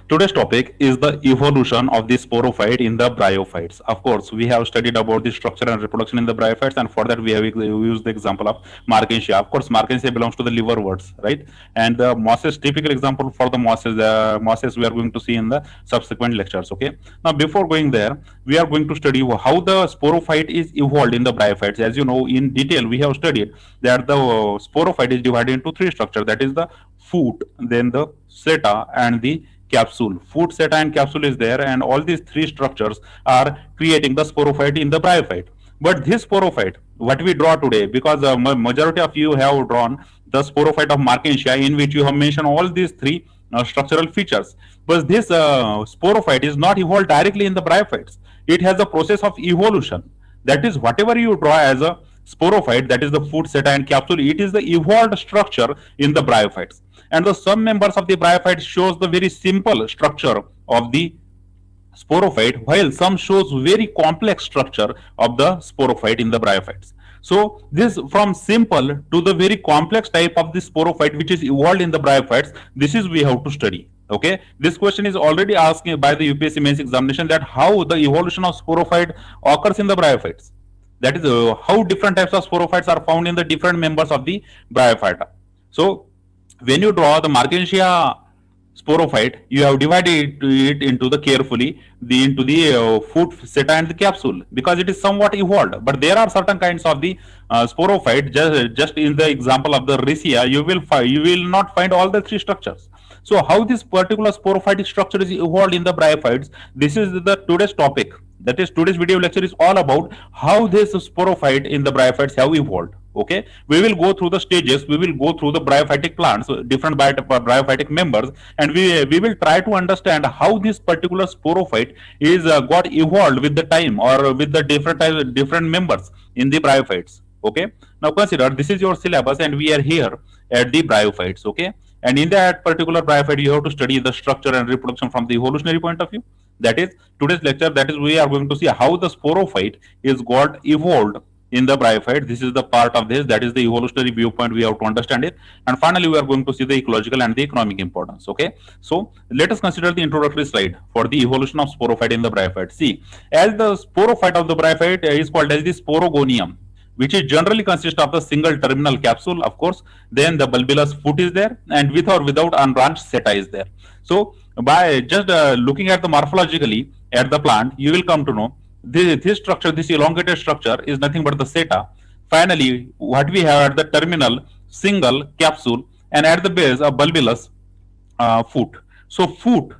Today's topic is the evolution of the sporophyte in the bryophytes. Of course, we have studied about the structure and reproduction in the bryophytes, and for that we have used the example of Markensia. Of course, Markensia belongs to the liverworts, right? And the mosses, typical example for the mosses we are going to see in the subsequent lectures. Okay. Now, before going there, we are going to study how the sporophyte is evolved in the bryophytes. As you know, in detail, we have studied that the sporophyte is divided into three structures. That is the foot, then the seta, and the capsule. Food, seta, and capsule is there, and all these three structures are creating the sporophyte in the bryophyte. But this sporophyte, what we draw today, because majority of you have drawn the sporophyte of Markensia, in which you have mentioned all these three structural features. But this sporophyte is not evolved directly in the bryophytes. It has a process of evolution. That is, whatever you draw as a sporophyte, that is the food, seta, and capsule, it is the evolved structure in the bryophytes. And the some members of the bryophyte shows the very simple structure of the sporophyte, while some shows very complex structure of the sporophyte in the bryophytes. So this from simple to the very complex type of the sporophyte which is evolved in the bryophytes, this is we have to study. Okay, this question is already asked by the UPSC mains examination, that how the evolution of sporophyte occurs in the bryophytes. That is how different types of sporophytes are found in the different members of the bryophyta. So when you draw the Markensia sporophyte, you have divided it into the carefully into the foot, seta, and the capsule, because it is somewhat evolved. But there are certain kinds of the sporophyte. Just in the example of the Riccia, you will not find all the three structures. So how this particular sporophytic structure is evolved in the bryophytes, this is the today's topic. That is, today's video lecture is all about how this sporophyte in the bryophytes have evolved. Okay, we will go through the stages, we will go through the bryophytic plants, different bryophytic members, and we will try to understand how this particular sporophyte is got evolved with the time, or with the different members in the bryophytes. Okay, now consider this is your syllabus, and we are here at the bryophytes. Okay, and in that particular bryophyte, you have to study the structure and reproduction from the evolutionary point of view. That is today's lecture. That is, we are going to see how the sporophyte is got evolved in the bryophyte. This is the part of this, that is the evolutionary viewpoint, we have to understand it. And finally, we are going to see the ecological and the economic importance. Okay, so let us consider the introductory slide for the evolution of sporophyte in the bryophyte. See, as the sporophyte of the bryophyte is called as the sporogonium, which is generally consists of the single terminal capsule, of course. Then the bulbous foot is there, and with or without unbranched seta is there. So by just looking at the morphologically at the plant, you will come to know this structure, this elongated structure, is nothing but the seta. Finally, what we have at the terminal, single capsule, and at the base a bulbous foot. So foot,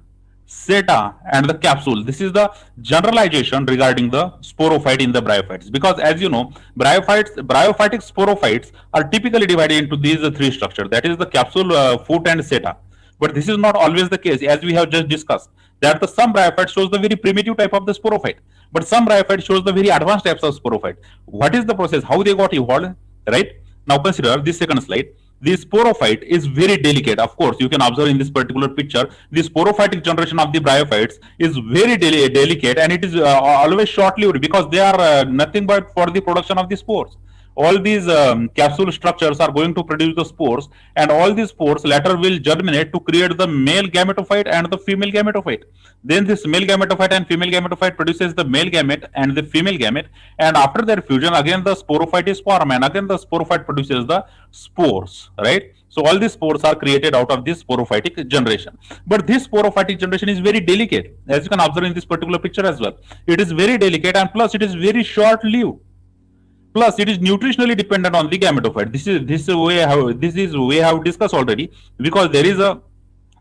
seta, and the capsule. This is the generalization regarding the sporophyte in the bryophytes. Because as you know, bryophytic sporophytes are typically divided into these three structures. That is the capsule, foot, and seta. But this is not always the case, as we have just discussed. That the some bryophyte shows the very primitive type of the sporophyte, but some bryophyte shows the very advanced types of sporophyte. What is the process? How they got evolved? Right now, consider this second slide. The sporophyte is very delicate. Of course, you can observe in this particular picture, the sporophytic generation of the bryophytes is very delicate, and it is always short-lived, because they are nothing but for the production of the spores. All these capsule structures are going to produce the spores, and all these spores later will germinate to create the male gametophyte and the female gametophyte. Then this male gametophyte and female gametophyte produces the male gamete and the female gamete, and after their fusion, again the sporophyte is formed, and again the sporophyte produces the spores, right? So all these spores are created out of this sporophytic generation. But this sporophytic generation is very delicate, as you can observe in this particular picture as well. It is very delicate, and plus it is very short-lived. Plus, it is nutritionally dependent on the gametophyte. This is we have discussed already, because there is a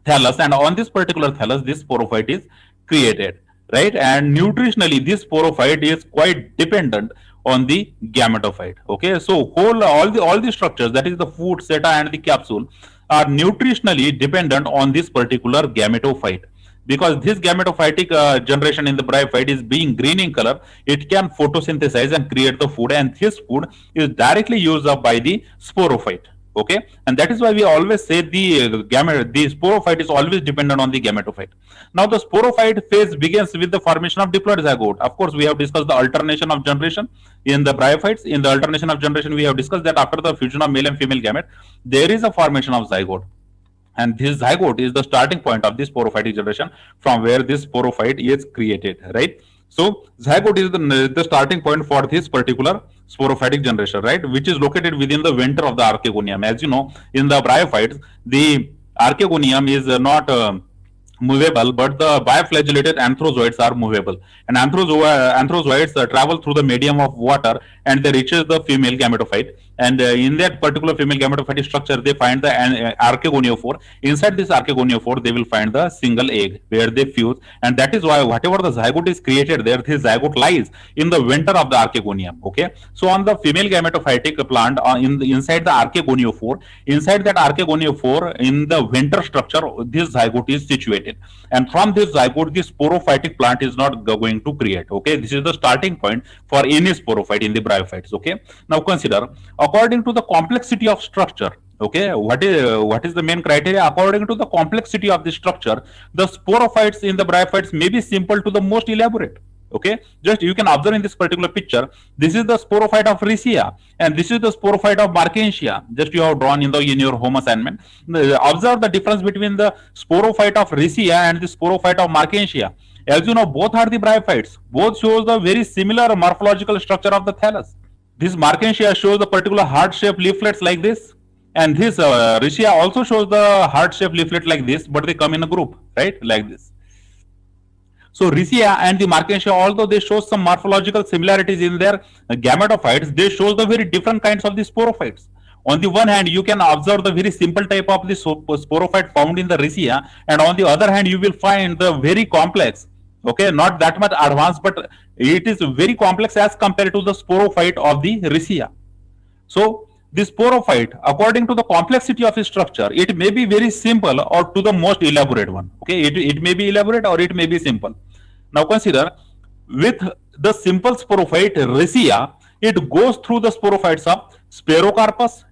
thallus, and on this particular thallus, this sporophyte is created, right? And nutritionally, this sporophyte is quite dependent on the gametophyte. Okay, so all the structures, that is the food, seta, and the capsule, are nutritionally dependent on this particular gametophyte. Because this gametophytic generation in the bryophyte is being green in color, it can photosynthesize and create the food, and this food is directly used up by the sporophyte. Okay, and that is why we always say the sporophyte is always dependent on the gametophyte. Now the sporophyte phase begins with the formation of diploid zygote. Of course, we have discussed the alternation of generation in the bryophytes. In the alternation of generation, we have discussed that after the fusion of male and female gamete, there is a formation of zygote. and this zygote is the starting point of this sporophytic generation from where this sporophyte is created, right? So zygote is the starting point for this particular sporophytic generation, right, which is located within the venter of the archegonium. As you know, in the bryophytes, the archegonium is not movable, but the bioflagellated anthrozoids are movable. And anthrozoids travel through the medium of water, and they reaches the female gametophyte. And in that particular female gametophyte structure, they find the archegoniophore. Inside this archegoniophore, they will find the single egg where they fuse, and that is why whatever the zygote is created there, this zygote lies in the venter of the archegonium. Okay, so on the female gametophytic plant, inside the archegoniophore, inside that archegoniophore, in the venter structure, this zygote is situated, and from this zygote, this sporophytic plant is not going to create. Okay, this is the starting point for any sporophyte in the bryophytes. Okay, now consider, according to the complexity of structure, okay, what is the main criteria? According to the complexity of the structure, the sporophytes in the bryophytes may be simple to the most elaborate. Okay, just you can observe in this particular picture, this is the sporophyte of Riccia, and this is the sporophyte of Markensia. Just you have drawn in your home assignment. Observe the difference between the sporophyte of Riccia and the sporophyte of Markensia. As you know, both are the bryophytes. Both shows the very similar morphological structure of the thallus. This Markensia shows the particular heart-shaped leaflets like this, and this Riccia also shows the heart-shaped leaflet like this, but they come in a group, right, like this. So Riccia and the Markensia, although they show some morphological similarities in their gametophytes, they show the very different kinds of the sporophytes. On the one hand, you can observe the very simple type of the sporophyte found in the Riccia, and on the other hand, you will find the very complex, okay, not that much advanced, but it is very complex as compared to the sporophyte of the Riccia. So this sporophyte, according to the complexity of its structure, it may be very simple or to the most elaborate one. Okay, it may be elaborate or it may be simple. Now consider, with the simple sporophyte Riccia, it goes through the sporophytes of Sperocarpus,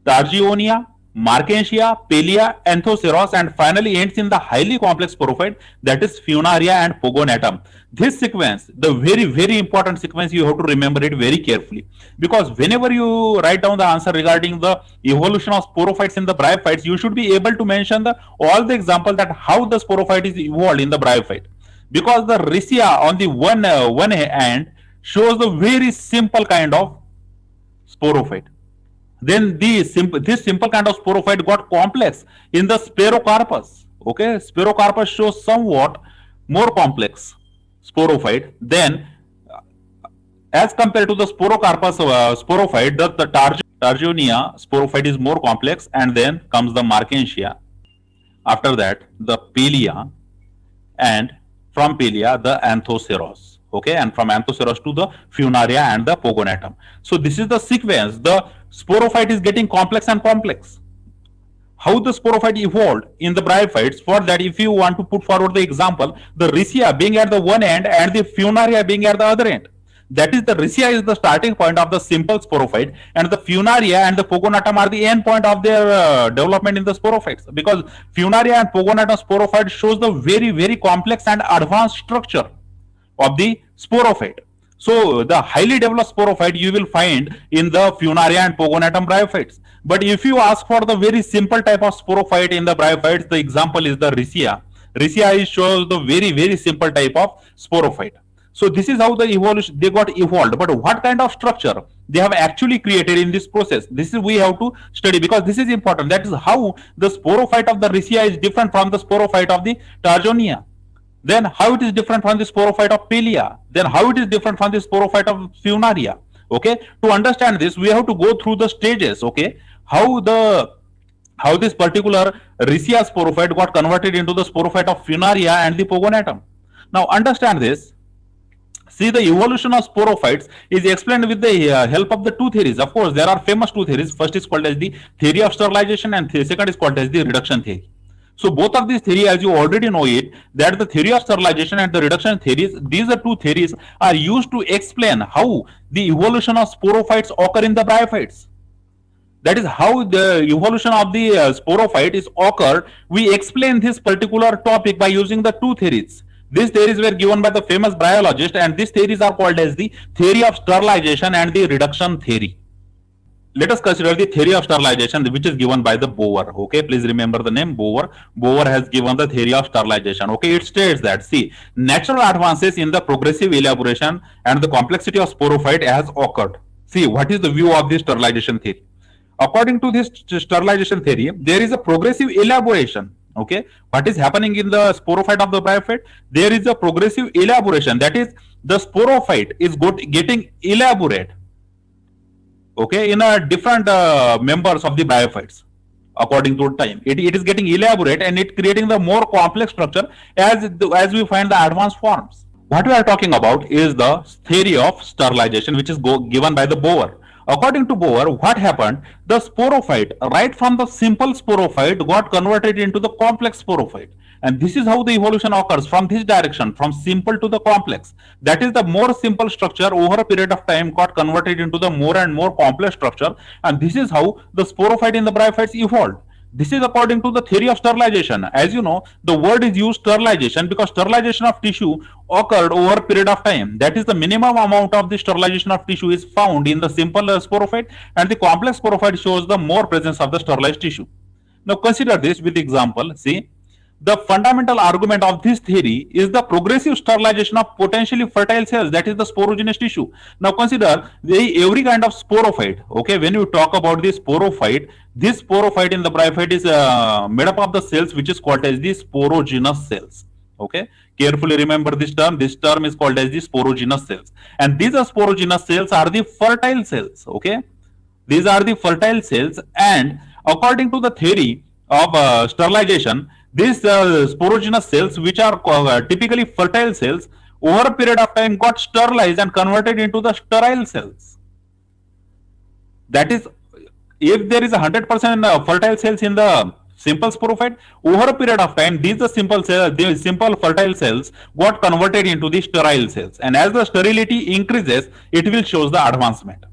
Targionia, Markensia, Pellia, Anthoceros, and finally ends in the highly complex sporophyte, that is Funaria and Pogonatum. This sequence, the very, very important sequence, you have to remember it very carefully, because whenever you write down the answer regarding the evolution of sporophytes in the bryophytes, you should be able to mention all the examples that how the sporophyte is evolved in the bryophyte. Because the Riccia on the one hand shows the very simple kind of sporophyte. Then this simple kind of sporophyte got complex in the Sperocarpus. Okay, Sperocarpus shows somewhat more complex sporophyte. Then, as compared to the Sperocarpus sporophyte, the Targionia sporophyte is more complex, and then comes the Markensia. After that, the Pellia, and from Pellia, the Anthoceros. Okay, and from Anthoceros to the Funaria and the Pogonatum. So this is the sequence. The sporophyte is getting complex and complex. How the sporophyte evolved in the bryophytes, for that, if you want to put forward the example, the Riccia being at the one end and the Funaria being at the other end. That is, the Riccia is the starting point of the simple sporophyte, and the Funaria and the Pogonatum are the end point of their development in the sporophytes, because Funaria and Pogonatum sporophyte shows the very, very complex and advanced structure of the sporophyte. So the highly developed sporophyte you will find in the Funaria and Pogonatum bryophytes. But if you ask for the very simple type of sporophyte in the bryophytes, the example is the Riccia. Riccia shows the very, very simple type of sporophyte. So this is how the evolution they got evolved. But what kind of structure they have actually created in this process, this is we have to study, because this is important. That is how the sporophyte of the Riccia is different from the sporophyte of the Targionia. Then how it is different from the sporophyte of Pellia. Then how it is different from the sporophyte of Funaria. Okay, to understand this, we have to go through the stages. Okay, how this particular Riccia sporophyte got converted into the sporophyte of Funaria and the Pogonatum. Now understand this. See, the evolution of sporophytes is explained with the help of the two theories. Of course, there are famous two theories. First is called as the theory of sterilization, and second is called as the reduction theory. So both of these theories, as you already know it, that the theory of sterilization and the reduction theories, these are two theories are used to explain how the evolution of sporophytes occur in the bryophytes. That is how the evolution of the sporophyte is occurred. We explain this particular topic by using the two theories. These theories were given by the famous bryologist, and these theories are called as the theory of sterilization and the reduction theory. let us consider the theory of sterilization, which is given by the Bower. Okay, please remember the name Bower. Bower has given the theory of sterilization. Okay, it states that, see, natural advances in the progressive elaboration and the complexity of sporophyte has occurred. See, what is the view of this sterilization theory? According to this sterilization theory, there is a progressive elaboration. Okay, what is happening in the sporophyte of the bryophyte? There is a progressive elaboration. That is, the sporophyte is getting elaborate, okay, in a different members of the biophytes according to time. It is getting elaborate and it creating the more complex structure as we find the advanced forms. What we are talking about is the theory of sterilization, which is given by the Bower. According to Bower, what happened? The sporophyte, right from the simple sporophyte, got converted into the complex sporophyte. And this is how the evolution occurs from this direction, from simple to the complex. That is, the more simple structure over a period of time got converted into the more and more complex structure. And this is how the sporophyte in the bryophytes evolved. This is according to the theory of sterilization. As you know, the word is used sterilization because sterilization of tissue occurred over a period of time. That is, the minimum amount of the sterilization of tissue is found in the simple sporophyte, and the complex sporophyte shows the more presence of the sterilized tissue. Now consider this with example. See, the fundamental argument of this theory is the progressive sterilization of potentially fertile cells, that is the sporogenous tissue. Now consider every kind of sporophyte. Okay, when you talk about this sporophyte in the bryophyte is made up of the cells which is called as the sporogenous cells. Okay, carefully remember this term. This term is called as the sporogenous cells, and these are sporogenous cells are the fertile cells. Okay, these are the fertile cells, and according to the theory of sterilization, these sporogenous cells, which are typically fertile cells, over a period of time got sterilized and converted into the sterile cells. That is, if there is 100% fertile cells in the simple sporophyte, over a period of time, these the simple fertile cells got converted into the sterile cells, and as the sterility increases, it will show the advancement.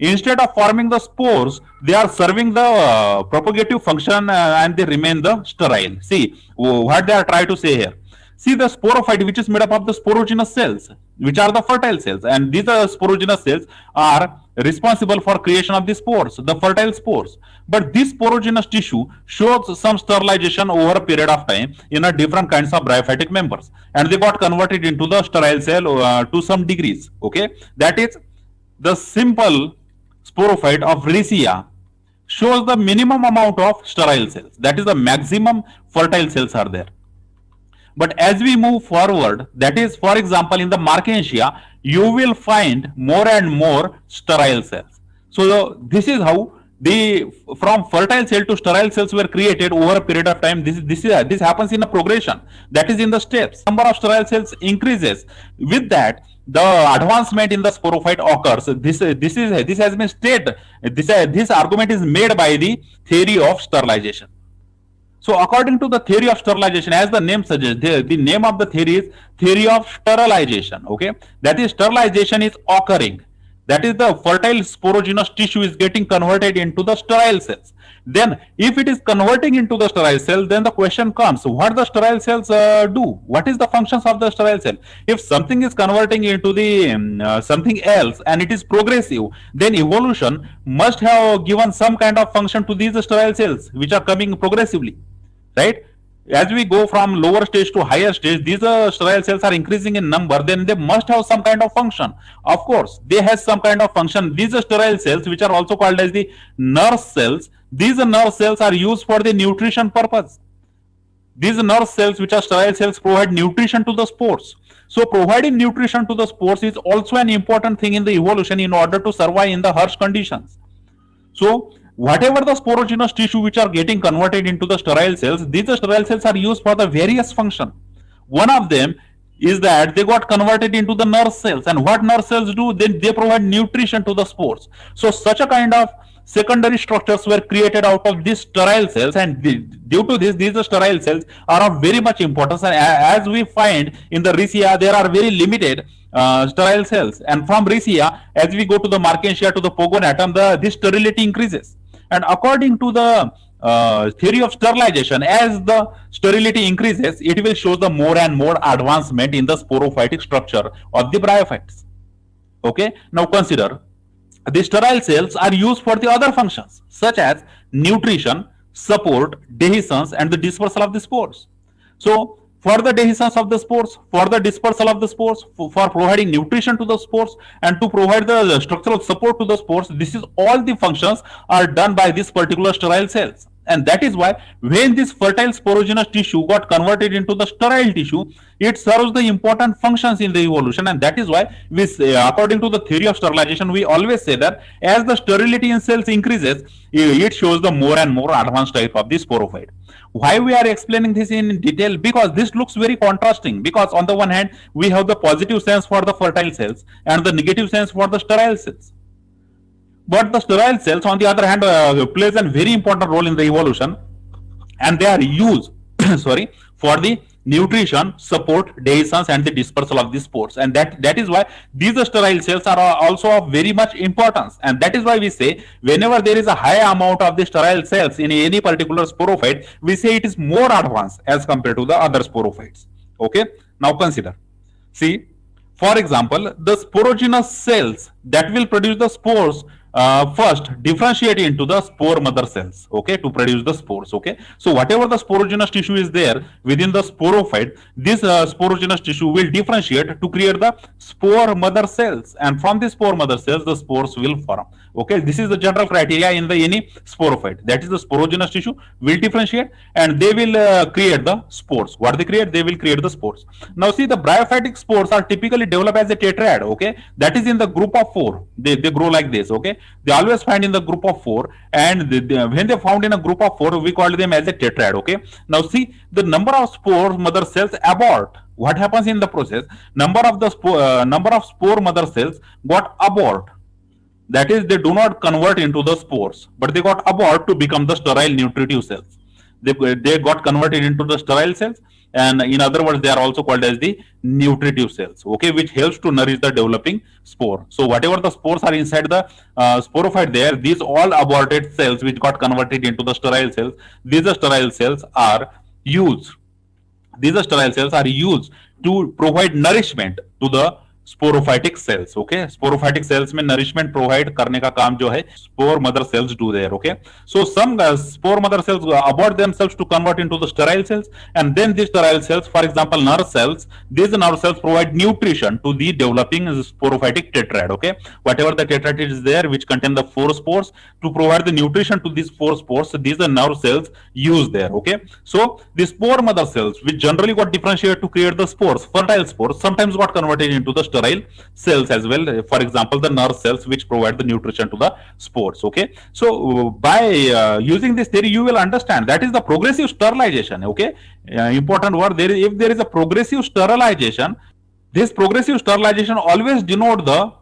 Instead of forming the spores, they are serving the propagative function and they remain the sterile. See what they are trying to say here. See, the sporophyte, which is made up of the sporogenous cells, which are the fertile cells, and these sporogenous cells are responsible for creation of the spores, the fertile spores. But this sporogenous tissue shows some sterilization over a period of time in a different kinds of bryophytic members, and they got converted into the sterile cell to some degrees. Okay, that is, the simple sporophyte of Riccia shows the minimum amount of sterile cells. That is, the maximum fertile cells are there. But as we move forward, that is, for example, in the Markensia, you will find more and more sterile cells. So this is how the from fertile cell to sterile cells were created over a period of time. This happens in a progression. That is in the steps. Number of sterile cells increases. With that, the advancement in the sporophyte occurs. This has been stated. This argument is made by the theory of sterilization. So according to the theory of sterilization, as the name suggests, the name of the theory is theory of sterilization. Okay, that is, sterilization is occurring. That is, the fertile sporogenous tissue is getting converted into the sterile cells. Then, if it is converting into the sterile cell, then the question comes: what the sterile cells do? What is the functions of the sterile cell? If something is converting into the something else and it is progressive, then evolution must have given some kind of function to these sterile cells, which are coming progressively, right? As we go from lower stage to higher stage, these sterile cells are increasing in number, then they must have some kind of function. Of course, they have some kind of function. These sterile cells, which are also called as the nurse cells, these nerve cells are used for the nutrition purpose. These nerve cells, which are sterile cells, provide nutrition to the spores. So providing nutrition to the spores is also an important thing in the evolution in order to survive in the harsh conditions. So whatever the sporogenous tissue which are getting converted into the sterile cells, these sterile cells are used for the various function. One of them is that they got converted into the nerve cells, and what nerve cells do, then they provide nutrition to the spores. So such a kind of secondary structures were created out of these sterile cells, and due to this, these sterile cells are of very much importance. And as we find in the Riccia, there are very limited sterile cells, and from Riccia, as we go to the Markensia to the Pogonatum, this sterility increases. And according to the theory of sterilization, as the sterility increases, it will show the more and more advancement in the sporophytic structure of the bryophytes. Okay, now consider The sterile cells are used for the other functions such as nutrition, support, dehiscence, and the dispersal of the spores. So, for the dehiscence of the spores, for the dispersal of the spores, for providing nutrition to the spores, and to provide the structural support to the spores, this is all the functions are done by these particular sterile cells. And that is why when this fertile sporogenous tissue got converted into the sterile tissue, it serves the important functions in the evolution. And that is why we say, according to the theory of sterilization, we always say that as the sterility in cells increases, it shows the more and more advanced type of the sporophyte. Why we are explaining this in detail? Because this looks very contrasting, because on the one hand we have the positive sense for the fertile cells and the negative sense for the sterile cells, but the sterile cells on the other hand plays a very important role in the evolution, and they are used sorry, for the nutrition, support, dehiscence, and the dispersal of the spores. And that is why these sterile cells are also of very much importance. And that is why we say whenever there is a high amount of the sterile cells in any particular sporophyte, we say it is more advanced as compared to the other sporophytes. Okay, now consider, see, for example, the sporogenous cells that will produce the spores first differentiate into the spore mother cells, okay, to produce the spores. Okay, so whatever the sporogenous tissue is there within the sporophyte, this sporogenous tissue will differentiate to create the spore mother cells, and from the spore mother cells the spores will form. Okay, this is the general criteria in the any sporophyte, that is the sporogenous tissue will differentiate and they will create the spores. What they create? They will create the spores. Now see, the bryophytic spores are typically developed as a tetrad, okay, that is in the group of four. They grow like this. Okay, they always find in the group of four, and when they found in a group of four, we call them as a tetrad. Okay, now see, the number of spore mother cells abort. What happens in the process? Number of spore mother cells got abort, that is, they do not convert into the spores, but they got abort to become the sterile nutritive cells. They got converted into the sterile cells, and in other words they are also called as the nutritive cells, okay, which helps to nourish the developing spore. So whatever the spores are inside the sporophyte there, these all aborted cells which got converted into the sterile cells, these sterile cells are used to provide nourishment to the sporophytic cells. Okay, sporophytic cells में nourishment provide करने का काम जो है spore mother cells do there. Okay, so some spore mother cells abort themselves to convert into the sterile cells, and then these sterile cells, for example nerve cells, these nerve cells provide nutrition to the developing sporophytic tetrad. Okay, whatever the tetrad is there which contain the four spores, to provide the nutrition to these four spores, these are nerve cells used there. Okay, so the spore mother cells which generally got differentiated to create the spores, fertile spores, sometimes got converted into the sterile cells as well. For example, the nerve cells which provide the nutrition to the spores. Okay, so by using this theory, you will understand that is the progressive sterilization. Okay, important word there. If there is a progressive sterilization, this progressive sterilization always denote the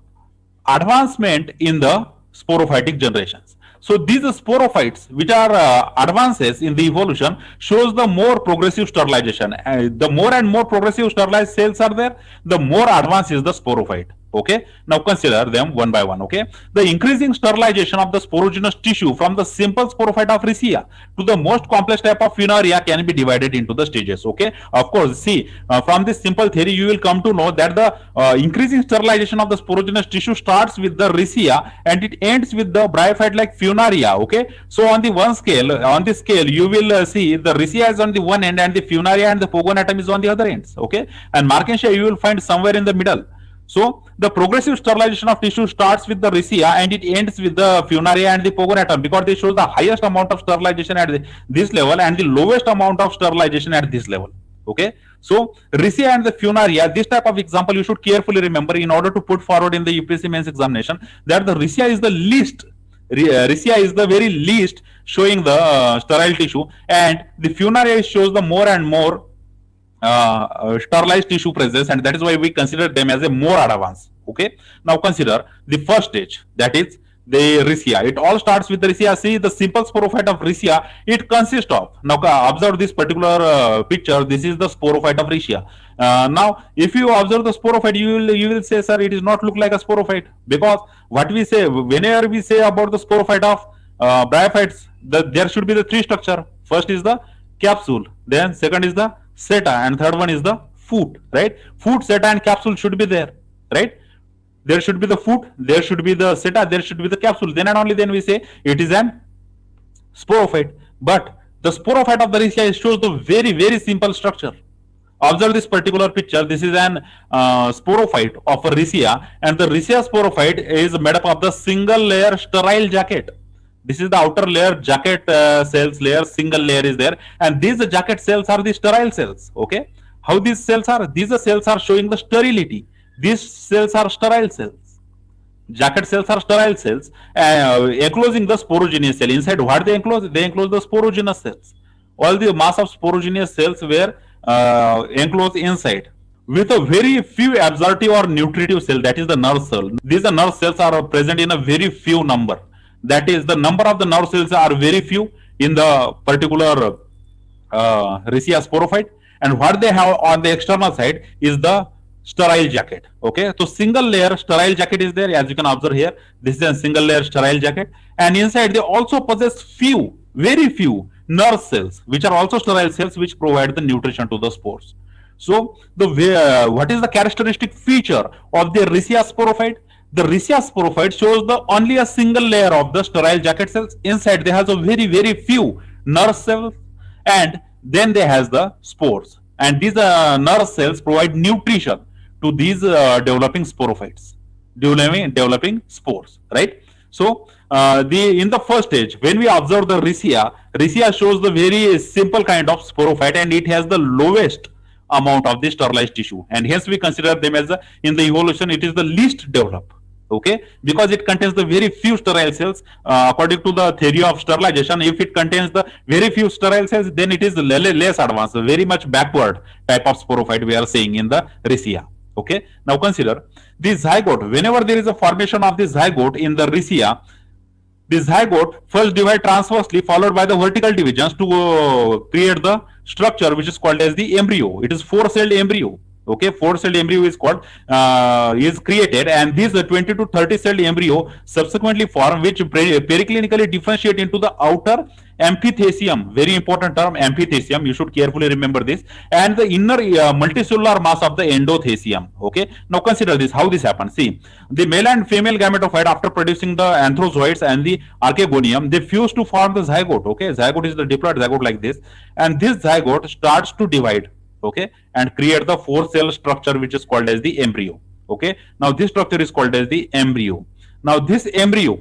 advancement in the sporophytic generations. So these sporophytes which are advances in the evolution shows the more progressive sterilization. The more and more progressive sterilized cells are there, the more advanced is the sporophyte. Okay, now consider them one by one. Okay, the increasing sterilization of the sporogenous tissue from the simple sporophyte of Riccia to the most complex type of Funaria can be divided into the stages. Okay, of course, see, from this simple theory you will come to know that the increasing sterilization of the sporogenous tissue starts with the Riccia and it ends with the bryophyte like Funaria. Okay, so on this scale you will see the Riccia is on the one end and the Funaria and the Pogonatum is on the other ends. Okay, and Markensia you will find somewhere in the middle. So the progressive sterilization of tissue starts with the Riccia and it ends with the Funaria and the Pogonatum, because they show the highest amount of sterilization at this level and the lowest amount of sterilization at this level. Okay, so Riccia and the Funaria, this type of example you should carefully remember in order to put forward in the UPSC mains examination, that the Riccia is the least. Riccia is the very least showing the sterile tissue, and the Funaria shows the more and more sterilized tissue presence, and that is why we consider them as a more advanced. Okay, now consider the first stage, that is the Riccia. It all starts with the Riccia. See, the simple sporophyte of Riccia, it consists of, now observe this particular picture, this is the sporophyte of Riccia. Now if you observe the sporophyte, you will say, sir, it is not look like a sporophyte, because what we say whenever we say about the sporophyte of bryophytes, there should be the three structure. First is the capsule, then second is the seta, and third one is the foot, right? Foot, seta and capsule should be there, right? There should be the food, there should be the seta, there should be the capsule. Then and only then we say it is an sporophyte. But the sporophyte of the ricea shows the very simple structure. Observe this particular picture. This is an sporophyte of a ricea, and the ricea sporophyte is made up of the single layer sterile jacket. This is the outer layer jacket cells layer, single layer is there, and these jacket cells are the sterile cells. Okay, how these cells are? These cells are showing the sterility. These cells are sterile cells. Jacket cells are sterile cells, enclosing the sporogenous cell. Inside, what they enclose? They enclose the sporogenous cells. All the mass of sporogenous cells were enclosed inside with a very few absorptive or nutritive cell, that is the nerve cell. These nerve cells are present in a very few number. That is, the number of the nerve cells are very few in the particular ricea sporophyte, and what they have on the external side is the sterile jacket. Okay, so single layer sterile jacket is there, as you can observe here. This is a single layer sterile jacket, and inside they also possess few, very few nerve cells, which are also sterile cells, which provide the nutrition to the spores. So the what is the characteristic feature of the ricea sporophyte? The ricea sporophyte shows the only a single layer of the sterile jacket cells. Inside they have a very few nerve cells, and then they has the spores, and these nerve cells provide nutrition to these developing sporophytes, developing spores, right? So the in the first stage, when we observe the ricea shows the very simple kind of sporophyte, and it has the lowest amount of the sterilized tissue, and hence we consider them as in the evolution it is the least developed. Okay, because it contains the very few sterile cells. According to the theory of sterilization, if it contains the very few sterile cells, then it is less advanced, very much backward type of sporophyte we are saying in the ricea. Okay, now consider the zygote. Whenever there is a formation of the zygote in the ricea, the zygote first divide transversely, followed by the vertical divisions to create the structure which is called as the embryo. It is four-celled embryo. Okay, four-celled embryo is called is created, and this 20 to 30 celled embryo subsequently form, which periclinically differentiate into the outer amphithecium. Very important term, amphithecium. You should carefully remember this, and the inner multicellular mass of the endothecium. Okay, now consider this. How this happens? See, the male and female gametophyte, after producing the anthrozoids and the archegonium, they fuse to form the zygote. Okay, zygote is the diploid zygote like this, and this zygote starts to divide. Okay, and create the four cell structure which is called as the embryo. Okay, now this structure is called as the embryo. Now this embryo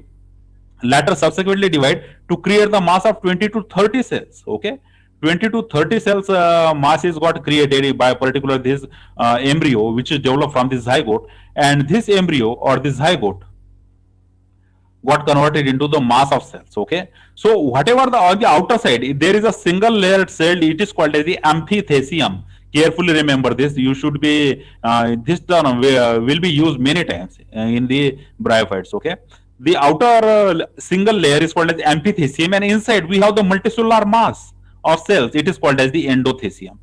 later subsequently divide to create the mass of 20 to 30 cells. Okay, 20 to 30 cells mass is got created by particular this embryo which is developed from this zygote, and this embryo or this zygote got converted into the mass of cells. Okay, so whatever on the outer side there is a single layered cell, it is called as the amphithecium. Carefully remember this. You should be this term will be used many times in the bryophytes. Okay, the outer single layer is called as amphithecium, and inside we have the multicellular mass of cells. It is called as the endothecium.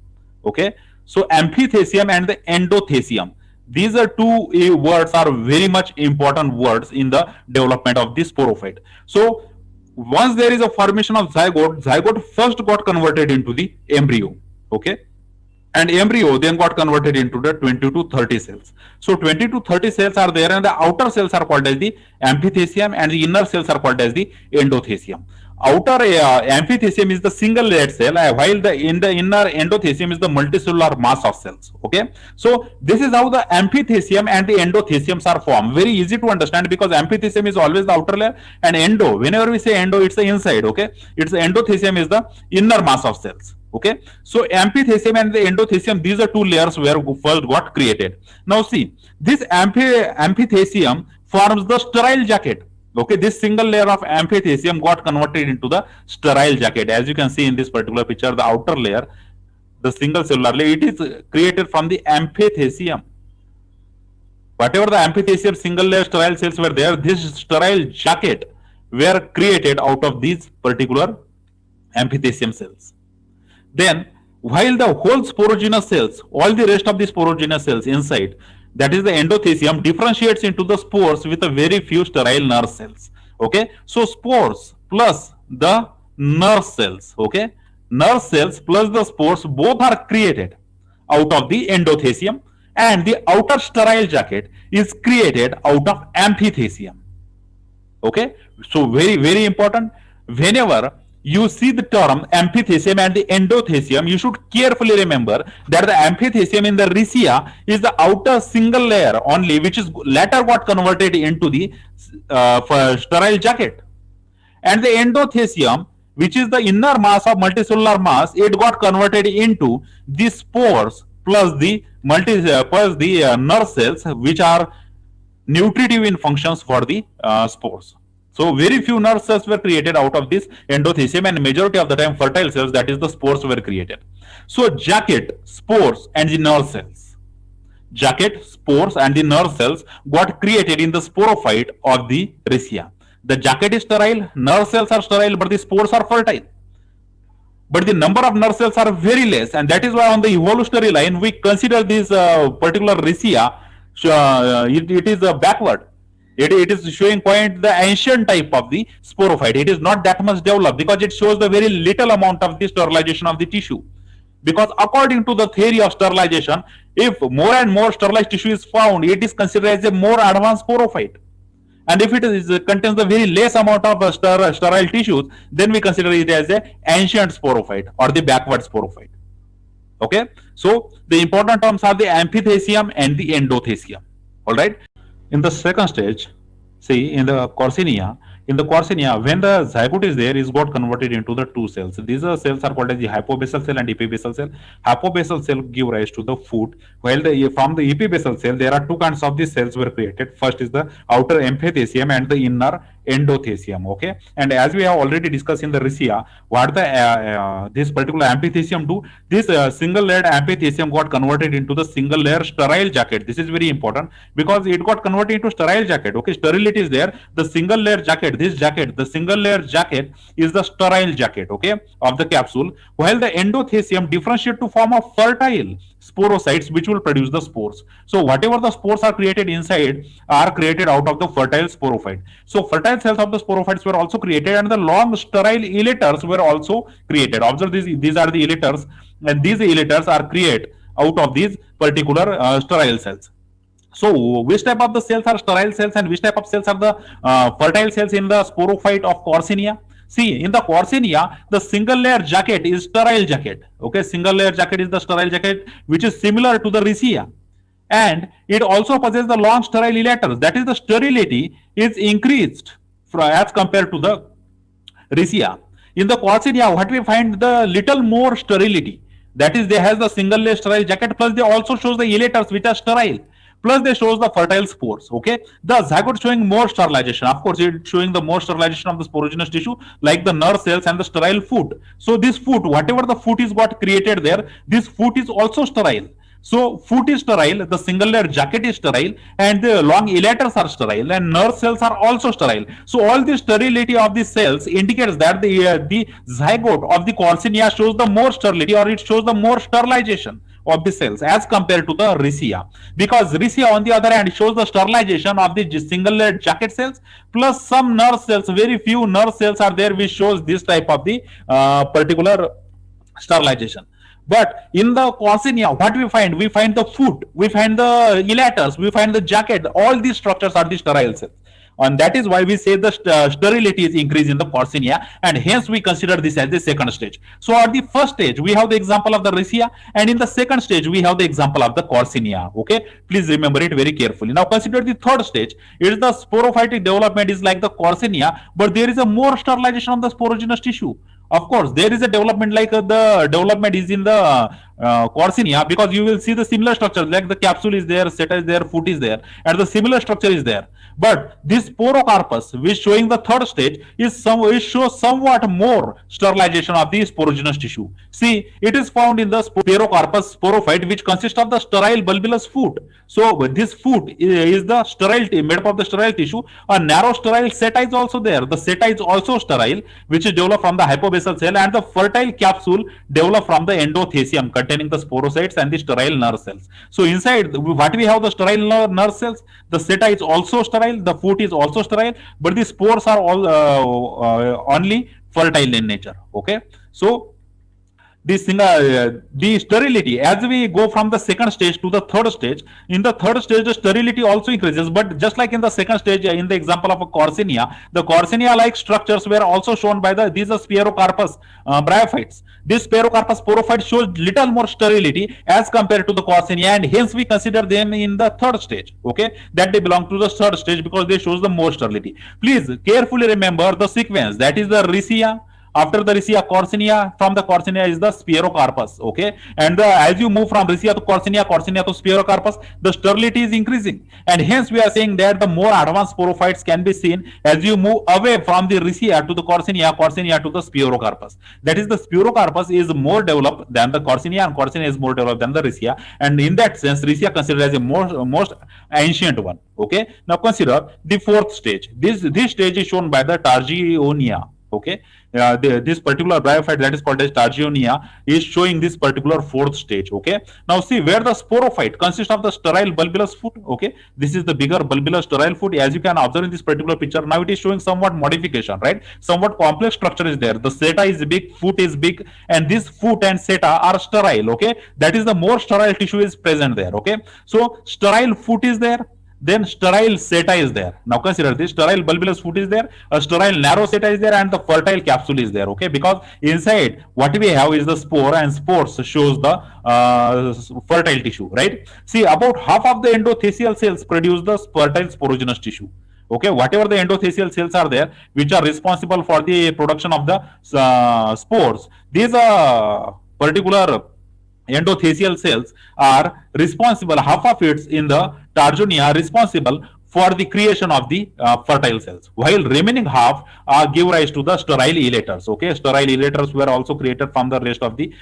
Okay, so amphithecium and the endothecium, these are two words are very much important words in the development of this sporophyte. So once there is a formation of zygote first got converted into the embryo. Okay, and embryo then got converted into the 20 to 30 cells. So 20 to 30 cells are there, and the outer cells are called as the amphithecium, and the inner cells are called as the endothecium. Outer amphithecium is the single layered cell, while the inner endothecium is the multicellular mass of cells. Okay, so this is how the amphithecium and the endotheciums are formed. Very easy to understand, because amphithecium is always the outer layer, and endo, whenever we say endo, it's the inside. Okay, it's the endothecium is the inner mass of cells. Okay, so amphithecium and the endothecium, these are two layers where first got created. Now see, this amphithecium forms the sterile jacket. Okay, this single layer of amphithecium got converted into the sterile jacket. As you can see in this particular picture, the outer layer, the single cellular layer, it is created from the amphithecium. Whatever the amphithecium single layer sterile cells were there, this sterile jacket were created out of these particular amphithecium cells. Then, while the whole sporogenous cells, all the rest of the sporogenous cells inside, that is the endothecium, differentiates into the spores with a very few sterile nerve cells. Okay, so spores plus the nerve cells, okay, nerve cells plus the spores, both are created out of the endothecium, and the outer sterile jacket is created out of amphithecium. Okay, so very important. Whenever you see the term amphithecium and the endothecium, you should carefully remember that the amphithecium in the rhizia is the outer single layer only, which is later got converted into the sterile jacket, and the endothecium, which is the inner mass of multicellular mass, it got converted into the spores plus the nerve cells, which are nutritive in functions for the spores. So very few nerve cells were created out of this endothecium, and majority of the time fertile cells, that is the spores, were created. So jacket, spores, and the nerve cells. Jacket, spores, and the nerve cells got created in the sporophyte of the rhizia. The jacket is sterile, nerve cells are sterile, but the spores are fertile. But the number of nerve cells are very less, and that is why on the evolutionary line we consider this particular rhizia, it is backward. It is showing quite the ancient type of the sporophyte. It is not that much developed because it shows the very little amount of the sterilization of the tissue. Because according to the theory of sterilization, if more and more sterilized tissue is found, it is considered as a more advanced sporophyte. And if it contains the very less amount of sterile tissues, then we consider it as a ancient sporophyte or the backward sporophyte. Okay, so the important terms are the amphithecium and the endothecium. All right. In the second stage, see, in the Quercenia, when the zygote is there, is got converted into the two cells. These cells are called as the hypobasal cell and epibasal cell. Hypobasal cell give rise to the food, while from the epibasal cell there are two kinds of these cells were created. First is the outer amphithecium and the inner endothecium. Okay, and as we have already discussed in the rhizia, what this particular amphithecium do? This single layered amphithecium got converted into the single layer sterile jacket. This is very important because it got converted into sterile jacket. Okay, sterility is there. The single layer jacket, the single layer jacket is the sterile jacket, okay, of the capsule, while the endothecium differentiate to form a fertile sporocytes which will produce the spores. So whatever the spores are created inside are created out of the fertile sporophyte. So fertile cells of the sporophytes were also created, and the long sterile elaters were also created. Observe these are the elaters, and these elaters are created out of these particular sterile cells. So which type of the cells are sterile cells and which type of cells are the fertile cells in the sporophyte of Quercenia? See, in the Quercenia, the single layer jacket is sterile jacket. Okay, single layer jacket is the sterile jacket, which is similar to the rhizia. And it also possesses the long sterile elaters. That is, the sterility is increased as compared to the rhizia. In the Quercenia, what we find, the little more sterility. That is, they has the single layer sterile jacket, plus they also shows the elaters which are sterile. Plus they shows the fertile spores. Okay, the zygote showing more sterilization. Of course, it's showing the more sterilization of the sporogenous tissue, like the nerve cells and the sterile food. So this food, whatever the food is got created there, this food is also sterile. So food is sterile, the single layer jacket is sterile, and the long elaters are sterile, and nerve cells are also sterile. So all the sterility of the cells indicates that the zygote of the Quercenia shows the more sterility, or it shows the more sterilization of the cells as compared to the rhizia, because rhizia on the other hand shows the sterilization of the single layer jacket cells plus some nerve cells. Very few nerve cells are there which shows this type of the particular sterilization. But in the Quercenia, what we find? We find the food, we find the elaters, we find the jacket. All these structures are the sterile cells. And that is why we say the sterility is increased in the Quercenia, and hence we consider this as the second stage. So at the first stage, we have the example of the rhizia, and in the second stage, we have the example of the Quercenia. Okay, please remember it very carefully. Now consider the third stage. It is the sporophytic development is like the Quercenia, but there is a more sterilization of the sporogenous tissue. Of course, there is a development like the development is in the Quercenia, because you will see the similar structure, like the capsule is there, seta is there, foot is there, and the similar structure is there. But this porocarpus, which showing the third stage, it shows somewhat more sterilization of the sporogenous tissue. See, it is found in the porocarpus sporophyte, which consists of the sterile bulbulous foot. So this foot is the sterile, made up of the sterile tissue. A narrow sterile seta is also there. The seta is also sterile, which is developed from the hypobasal cell, and the fertile capsule developed from the endothecium containing the sporocytes and the sterile nerve cells. So inside, what we have, the sterile nerve cells, the seta is also sterile, the foot is also sterile, but the spores are all only fertile in nature. Okay, so the sterility, as we go from the second stage to the third stage, in the third stage the sterility also increases, but just like in the second stage, in the example of a Corsinia, the Corsinia like structures were also shown by the these are Spherocarpus bryophytes. This Spherocarpus sporophyte shows little more sterility as compared to the Corsinia, and hence we consider them in the third stage. Okay, that they belong to the third stage because they shows the more sterility. Please carefully remember the sequence, that is the Riccia. After the Riccia, Corsinia. From the Corsinia is the Spherocarpus. Okay, and as you move from Riccia to Corsinia, Corsinia to Spherocarpus, the sterility is increasing, and hence we are saying that the more advanced sporophytes can be seen as you move away from the Riccia to the Corsinia, Corsinia to the Spherocarpus. That is, the Spherocarpus is more developed than the Corsinia, and Corsinia is more developed than the Riccia, and in that sense, Riccia considered as a most ancient one. Okay, now consider the fourth stage. This stage is shown by the Targionia. Okay, this particular bryophyte, that is called as Targionia, is showing this particular fourth stage. Okay, now see where the sporophyte consists of the sterile bulbulous foot. Okay, this is the bigger bulbulous sterile foot, as you can observe in this particular picture. Now it is showing somewhat modification, right? Somewhat complex structure is there. The seta is big, foot is big, and this foot and seta are sterile. Okay, that is the more sterile tissue is present there. Okay, so sterile foot is there, then sterile seta is there. Now consider this: sterile bulbulous foot is there, a sterile narrow seta is there, and the fertile capsule is there. Okay, because inside what we have is the spore, and spores shows the fertile tissue, right? See, about half of the endothelial cells produce the fertile sporogenous tissue. Okay, whatever the endothelial cells are there, which are responsible for the production of the spores, these particular endothelial cells are responsible, half of it in the Targionia responsible for the creation of the fertile cells, while remaining half give rise to the sterile elaters. Okay, sterile elaters were also created from the rest of the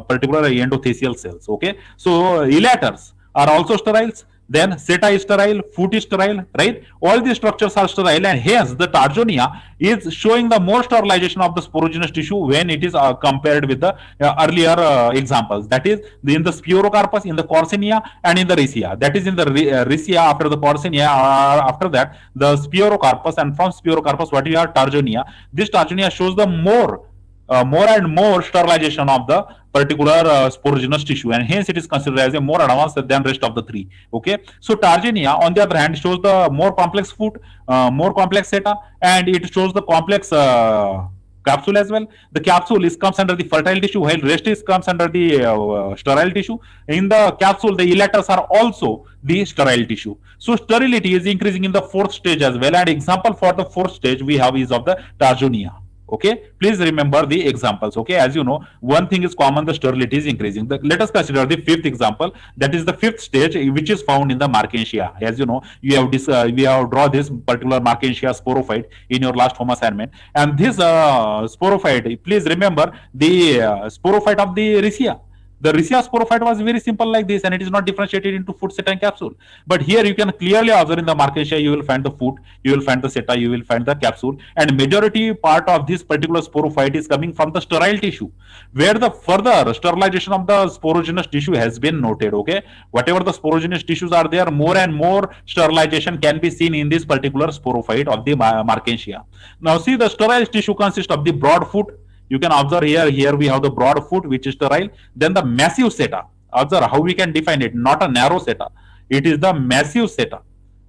particular endothelial cells. Okay, so elaters are also steriles, then seta is sterile, foot is sterile, right? All these structures are sterile, and hence the Targionia is showing the more sterilization of the sporogenous tissue when it is compared with the earlier examples. That is in the Spherocarpus, in the Corsinia, and in the Riccia. That is in the Riccia, after the Corsinia, after that the Spherocarpus, and from Spherocarpus what you have Targionia. This Targionia shows the more and more sterilization of the particular sporogenous tissue, and hence it is considered as a more advanced than rest of the three. Okay, so Targionia on the other hand shows the more complex foot, more complex seta, and it shows the complex capsule as well. The capsule comes under the fertile tissue, while rest comes under the sterile tissue. In the capsule, the elaters are also the sterile tissue. So sterility is increasing in the fourth stage as well, and example for the fourth stage we have is of the Targionia. Okay, please remember the examples. Okay, as you know, one thing is common, the sterility is increasing. Let us consider the fifth example, that is the fifth stage, which is found in the Markensia. As you know, we have draw this particular Markensia sporophyte in your last home assignment, and this sporophyte, please remember the sporophyte of the Riccia. The Riccia sporophyte was very simple like this, and it is not differentiated into foot, seta, and capsule. But here you can clearly observe in the Markensia, you will find the foot, you will find the seta, you will find the capsule, and majority part of this particular sporophyte is coming from the sterile tissue, where the further sterilization of the sporogenous tissue has been noted. Okay, whatever the sporogenous tissues are there, more and more sterilization can be seen in this particular sporophyte of the Markensia. Now see, the sterile tissue consists of the broad foot. You can observe here we have the broad foot, which is sterile. Then the massive seta. Observe how we can define it, not a narrow seta. It is the massive seta.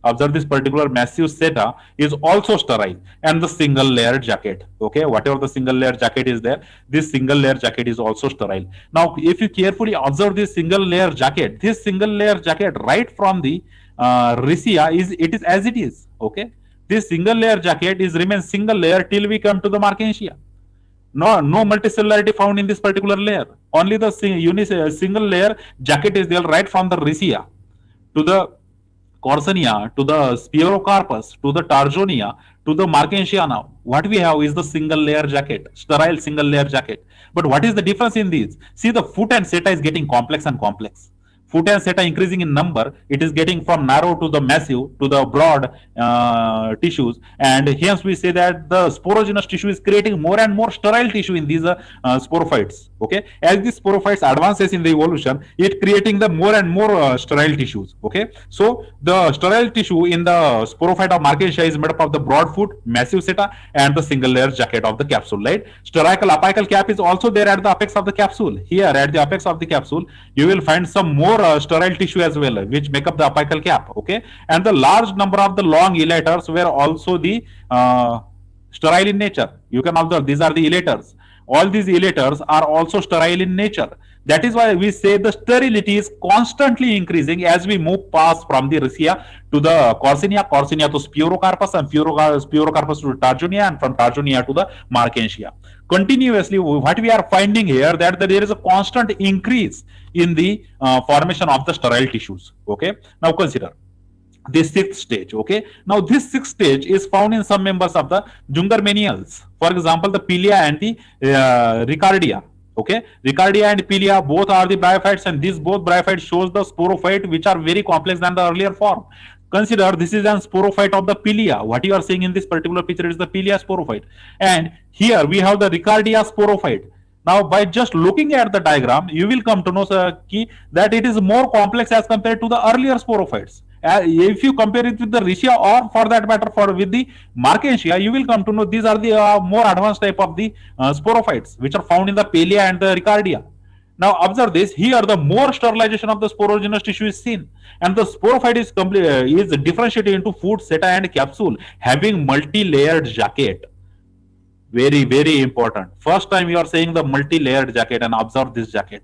Observe this particular massive seta is also sterile, and the single layer jacket. Okay, whatever the single layer jacket is there, this single layer jacket is also sterile. Now, if you carefully observe this single layer jacket right from the Riccia is as it is. Okay, this single layer jacket remains single layer till we come to the Markensia. No multicellularity found in this particular layer. Only the single layer jacket is there right from the Riccia to the Corsinia, to the Spherocarpus, to the Targionia, to the Markensia. Now, what we have is the single layer jacket, sterile single layer jacket. But what is the difference in these? See, the foot and seta is getting complex and complex. foot and seta increasing in number, it is getting from narrow to the massive to the broad tissues, and hence we say that the sporogenous tissue is creating more and more sterile tissue in these sporophytes. Okay, as the sporophytes advances in the evolution, it creating the more and more sterile tissues. Okay, so the sterile tissue in the sporophyte of Markensia is made up of the broad foot, massive seta, and the single layer jacket of the capsule. Right, stercal apical cap is also there at the apex of the capsule. Here at the apex of the capsule, you will find some more sterile tissue as well, which make up the apical cap. Okay, and the large number of the long elaters were also the sterile in nature. You can observe these are the elaters. All these elaters are also sterile in nature. That is why we say the sterility is constantly increasing as we move past from the Riccia to the Corsinia, Corsinia to Spirocarpus, and Spirocarpus to Tarjunia, and from Tarjunia to the Markensia. Continuously, what we are finding here that there is a constant increase in the formation of the sterile tissues. Okay, now consider this sixth stage. Okay, now this sixth stage is found in some members of the Jungermanials. For example, the Pilia and the Ricardia. Okay, Ricardia and Pilia both are the bryophytes, and these both bryophytes shows the sporophyte which are very complex than the earlier form. Consider this is an sporophyte of the Pilia. What you are seeing in this particular picture is the Pilia sporophyte, and here we have the Ricardia sporophyte. Now, by just looking at the diagram, you will come to know that it is more complex as compared to the earlier sporophytes. If you compare it with the Riccia, or for that matter with the Markensia, you will come to know these are the more advanced type of the sporophytes which are found in the Pilia and the Ricardia. Now observe this. Here the more sterilization of the sporogenous tissue is seen, and the sporophyte is differentiated into foot, seta, and capsule, having multi-layered jacket. Very important. First time you are saying the multi-layered jacket, and observe this jacket.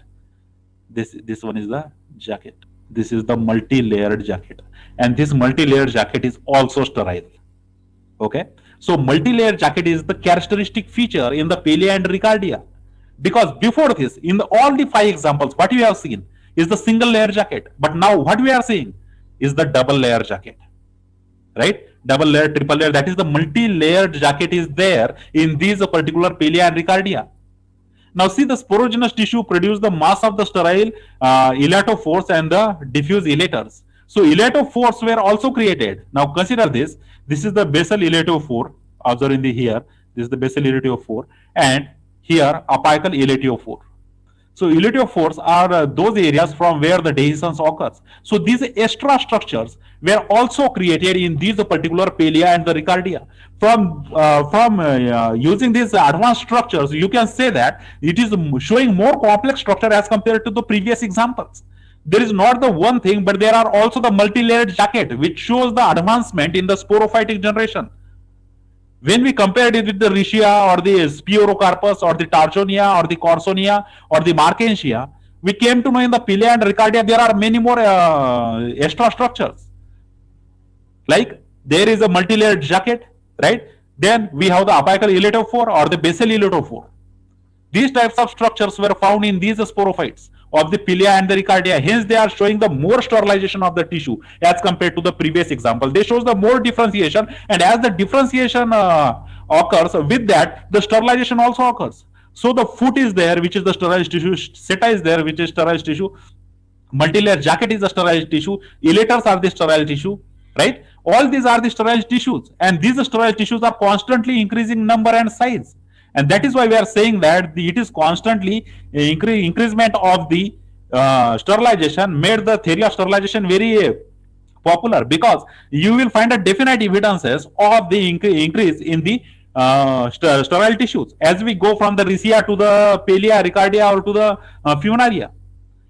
This one is the jacket. This is the multi-layered jacket, and this multi-layered jacket is also sterile. Okay, so multi-layered jacket is the characteristic feature in the Pilia and Ricardia, because before this, in all the 5 examples, what you have seen is the single layer jacket, but now what we are seeing is the double layer jacket, right? Double layer, triple layer, that is the multi-layered jacket is there in these particular Pilia and Ricardia. Now see, the sporogenous tissue produce the mass of the sterile elatophores and the diffuse elaters. So elatophores were also created. Now consider this. This is the basal elatophore. Observe in the here. This is the basal elatophore, and here apical elatophore. So elatophores are those areas from where the dehiscence occurs. So these extra structures were also created in these particular Pilia and the Ricardia. From using these advanced structures, you can say that it is showing more complex structure as compared to the previous examples. There is not the one thing, but there are also the multi-layered jacket, which shows the advancement in the sporophytic generation. When we compared it with the Riccia or the Spirocarpus or the Tarjonia or the Corsonia or the Markensia, we came to know in the Pilia and Ricardia there are many more extra structures. Like there is a multi-layered jacket, right? Then we have the apical elatophore or the basal elatophore. These types of structures were found in these sporophytes of the Pilia and the Ricardia. Hence, they are showing the more sterilization of the tissue as compared to the previous example. They shows the more differentiation, and as the differentiation occurs, with that, the sterilization also occurs. So the foot is there, which is the sterile tissue. Seta is there, which is sterile tissue. Multi-layer jacket is the sterile tissue. Elaters are the sterile tissue, right? All these are the sterile tissues, and these sterile tissues are constantly increasing number and size. And that is why we are saying that it is constantly increasement of the sterilization made the theory of sterilization very popular, because you will find a definite evidences of the increase in the sterile tissues as we go from the Riccia to the Pilia, Ricardia, or to the Funaria.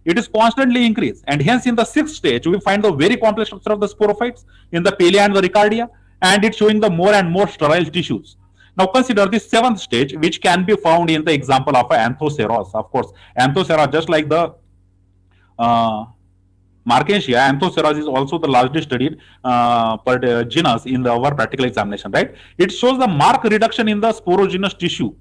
It is constantly increased, and hence in the 6th stage we find the very complex structure of the sporophytes in the Pilia and the Ricardia, and it's showing the more and more sterile tissues. Now consider the 7th stage, which can be found in the example of Anthoceros. Of course, Anthoceros, just like the Markensia, Anthoceros is also the largely studied genus in our practical examination, right? It shows the marked reduction in the sporogenous tissue.